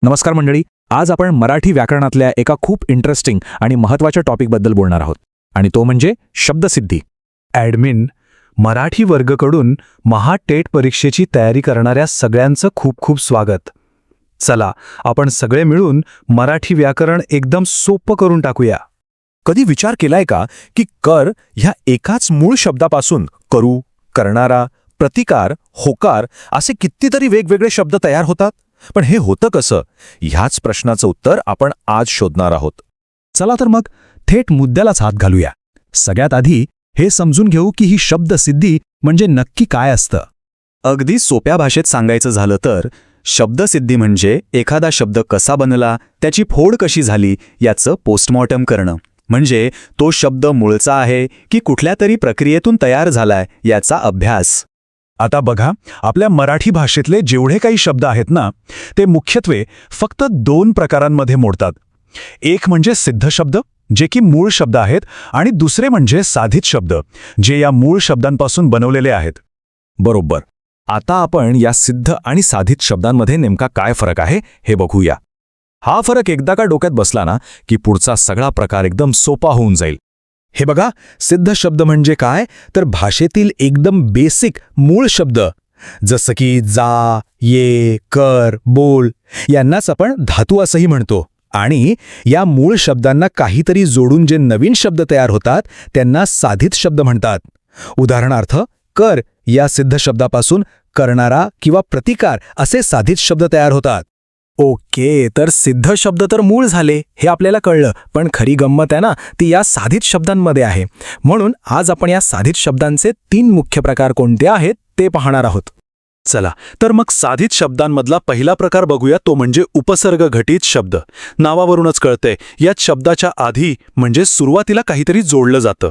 नमस्कार मंडळी. आज आपण मराठी व्याकरणातल्या एका खूप इंटरेस्टिंग आणि महत्त्वाच्या टॉपिकबद्दल बोलणार आहोत, आणि तो म्हणजे शब्दसिद्धी. ॲडमिन मराठी वर्गकडून महाटेट परीक्षेची तयारी करणाऱ्या सगळ्यांचं खूप खूप स्वागत. चला आपण सगळे मिळून मराठी व्याकरण एकदम सोपं करून टाकूया. कधी विचार केलाय का की कर ह्या एकाच मूळ शब्दापासून करू, करणारा, प्रतिकार, होकार असे कितीतरी वेगवेगळे शब्द तयार होतात? पण हे होतं कसं? ह्याच प्रश्नाचं उत्तर आपण आज शोधणार आहोत. चला तर मग थेट मुद्द्यालाच हात घालूया. सगळ्यात आधी हे समजून घेऊ की ही शब्दसिद्धी म्हणजे नक्की काय असतं. अगदी सोप्या भाषेत सांगायचं झालं तर शब्दसिद्धी म्हणजे एखादा शब्द कसा बनला, त्याची फोड कशी झाली याचं पोस्टमॉर्टम करणं. म्हणजे तो शब्द मूळचा आहे की कुठल्या तरी प्रक्रियेतून तयार झालाय याचा अभ्यास. आता बघा, आपल्या मराठी भाषेतले जेवढे काही शब्द आहेत ना, ते मुख्यत्वे फक्त दोन प्रकारांमध्ये मोडतात. एक म्हणजे सिद्ध शब्द, जे की मूळ शब्द आहेत, आणि दुसरे म्हणजे साधित शब्द, जे या मूळ शब्दांपासून बनवलेले आहेत. बरोबर. आता आपण या सिद्ध आणि साधित शब्दांमध्ये नेमका काय फरक आहे हे बघूया. हा फरक एकदा का डोक्यात बसला ना की पुढचा सगळा प्रकार एकदम सोपा होऊन जाईल. हे बघा, सिद्ध शब्द म्हणजे काय तर भाषेतील एकदम बेसिक मूळ शब्द, जसं की जा, ये, कर, बोल यांनाच आपण धातू असंही म्हणतो. आणि या मूळ शब्दांना काहीतरी जोडून जे नवीन शब्द तयार होतात त्यांना साधित शब्द म्हणतात. उदाहरणार्थ, कर या सिद्ध शब्दापासून करणारा किंवा प्रतिकार असे साधित शब्द तयार होतात. ओके, तर सिद्ध शब्द तर मूळ झाले हे आपल्याला कळलं, पण खरी गंमत आहे ना ती या साधित शब्दांमध्ये आहे. म्हणून आज आपण या साधित शब्दांचे 3 मुख्य प्रकार कोणते आहेत ते पाहणार आहोत. चला तर मग साधित शब्दांमधला पहिला प्रकार बघूया, तो म्हणजे उपसर्ग घटित शब्द. नावावरूनच कळतंय, यात शब्दाच्या आधी म्हणजे सुरुवातीला काहीतरी जोडलं जातं.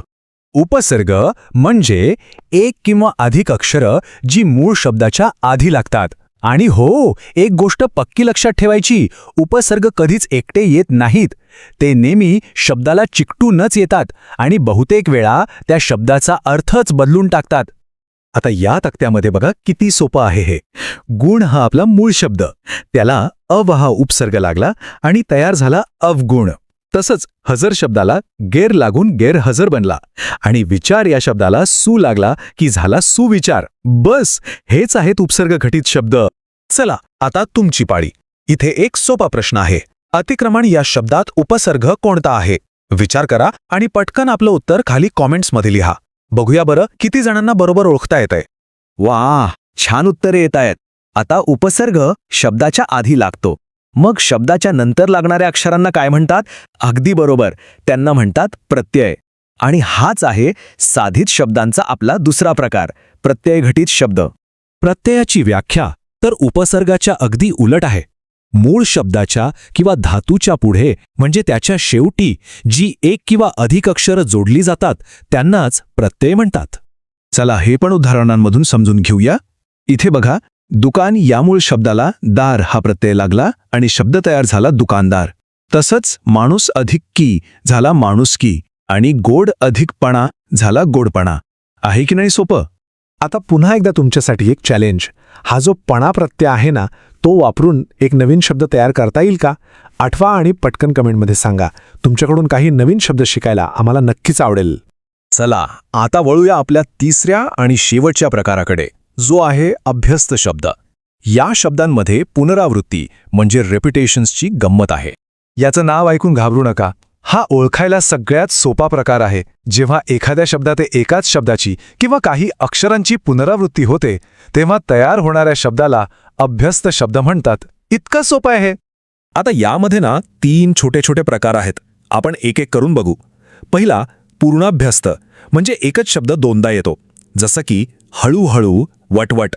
उपसर्ग म्हणजे एक किंवा अधिक अक्षरं जी मूळ शब्दाच्या आधी लागतात. आणि हो, एक गोष्ट पक्की लक्षात ठेवायची, उपसर्ग कधीच एकटे येत नाहीत. ते नेहमी शब्दाला चिकटूनच येतात आणि बहुतेक वेळा त्या शब्दाचा अर्थच बदलून टाकतात. आता या तक्त्यामध्ये बघा किती सोपं आहे हे. गुण हा आपला मूळ शब्द, त्याला अव हा उपसर्ग लागला आणि तयार झाला अवगुण. तसंच हजर शब्दाला गेर लागून गैरहजर बनला, आणि विचार या शब्दाला सु लागला की झाला सुविचार. बस, हेच आहेत उपसर्ग घटित शब्द. चला आता तुमची पाळी. इथे एक सोपा प्रश्न आहे. अतिक्रमण या शब्दात उपसर्ग कोणता आहे? विचार करा आणि पटकन आपलं उत्तर खाली कॉमेंट्समध्ये लिहा. बघूया बरं किती जणांना बरोबर ओळखता येतंय. वाह, छान उत्तरे येत आहेत. आता उपसर्ग शब्दाच्या आधी लागतो, मग शब्दाच्या नंतर लागणाऱ्या अक्षरांना काय म्हणतात? अगदी बरोबर, त्यांना म्हणतात प्रत्यय. आणि हाच आहे साधित शब्दांचा आपला दुसरा प्रकार, प्रत्यय घटित शब्द. प्रत्ययाची व्याख्या तर उपसर्गाच्या अगदी उलट आहे. मूळ शब्दाच्या किंवा धातूच्या पुढे म्हणजे त्याच्या शेवटी जी एक किंवा अधिक अक्षरं जोडली जातात त्यांनाच प्रत्यय म्हणतात. चला हे पण उदाहरणांमधून समजून घेऊया. इथे बघा, दुकान या मूळ शब्दाला दार हा प्रत्यय लागला आणि शब्द तयार झाला दुकानदार. तसंच माणूस अधिक की झाला माणुसकी, आणि गोड अधिक पणा झाला गोडपणा. आहे की नाही सोपं? आता पुन्हा एकदा तुमच्यासाठी एक चॅलेंज. हा जो पणा प्रत्यय आहे ना, तो वापरून एक नवीन शब्द तयार करता येईल का? आठवा आणि पटकन कमेंटमध्ये सांगा. तुमच्याकडून काही नवीन शब्द शिकायला आम्हाला नक्कीच आवडेल. चला आता वळूया आपल्या तिसऱ्या आणि शेवटच्या प्रकाराकडे, जो आहे अभ्यस्त शब्द. या शब्दांमध्ये पुनरावृत्ती म्हणजे रेपिटेशन्सची गंमत आहे. याचं नाव ऐकून घाबरू नका. हा ओळखायला सगळ्यात सोपा प्रकार आहे. जेव्हा एखाद्या शब्दात एकाच शब्दाची किंवा काही अक्षरांची पुनरावृत्ती होते तेव्हा तयार होणाऱ्या शब्दाला अभ्यस्त शब्द म्हणतात. इतकं सोपं आहे. आता यामध्ये ना 3 छोटे छोटे प्रकार आहेत. आपण एक एक करून बघू. पहिला पूर्णाभ्यस्त म्हणजे एकच शब्द दोनदा येतो, जसं की हळूहळू, वटवट.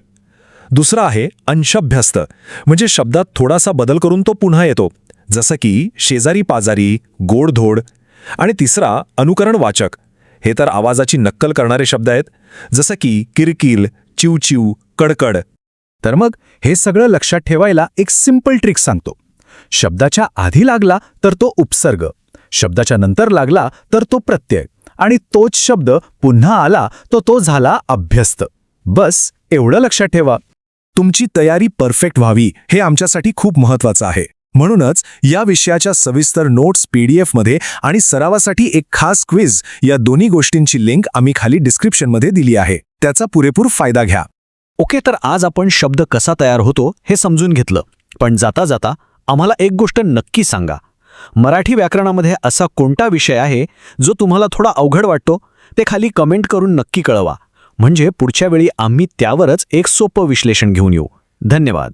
दुसरा आहे अंशाभ्यस्त म्हणजे शब्दात थोडासा बदल करून तो पुन्हा येतो, जसं की शेजारी पाजारी, गोडधोड. आणि तिसरा अनुकरणवाचक. हे तर आवाजाची नक्कल करणारे शब्द आहेत, जसं की किरकिर, चिवचिव, कडकड. तर मग हे सगळं लक्षात ठेवायला एक सिंपल ट्रिक सांगतो. शब्दाच्या आधी लागला तर तो उपसर्ग, शब्दाच्या नंतर लागला तर तो प्रत्यय, आणि तोच शब्द पुन्हा आला तर तो झाला अभ्यस्त. बस एवढं लक्षात ठेवा. तुमची तयारी परफेक्ट व्हावी हे आमच्यासाठी खूप महत्त्वाचं आहे. म्हणूनच या विषयाच्या सविस्तर नोट्स PDF मध्ये आणि सरावासाठी एक खास क्विज या दोन्ही गोष्टींची लिंक आम्ही खाली डिस्क्रिप्शनमध्ये दिली आहे. त्याचा पुरेपूर फायदा घ्या. ओके, तर आज आपण शब्द कसा तयार होतो हे समजून घेतलं. पण जाता जाता आम्हाला एक गोष्ट नक्की सांगा. मराठी व्याकरणामध्ये असा कोणता विषय आहे जो तुम्हाला थोडा अवघड वाटतो? ते खाली कमेंट करून नक्की कळवा. म्हणजे पुढच्या वेळी आम्ही त्यावरच एक सोपं विश्लेषण घेऊन येऊ. धन्यवाद.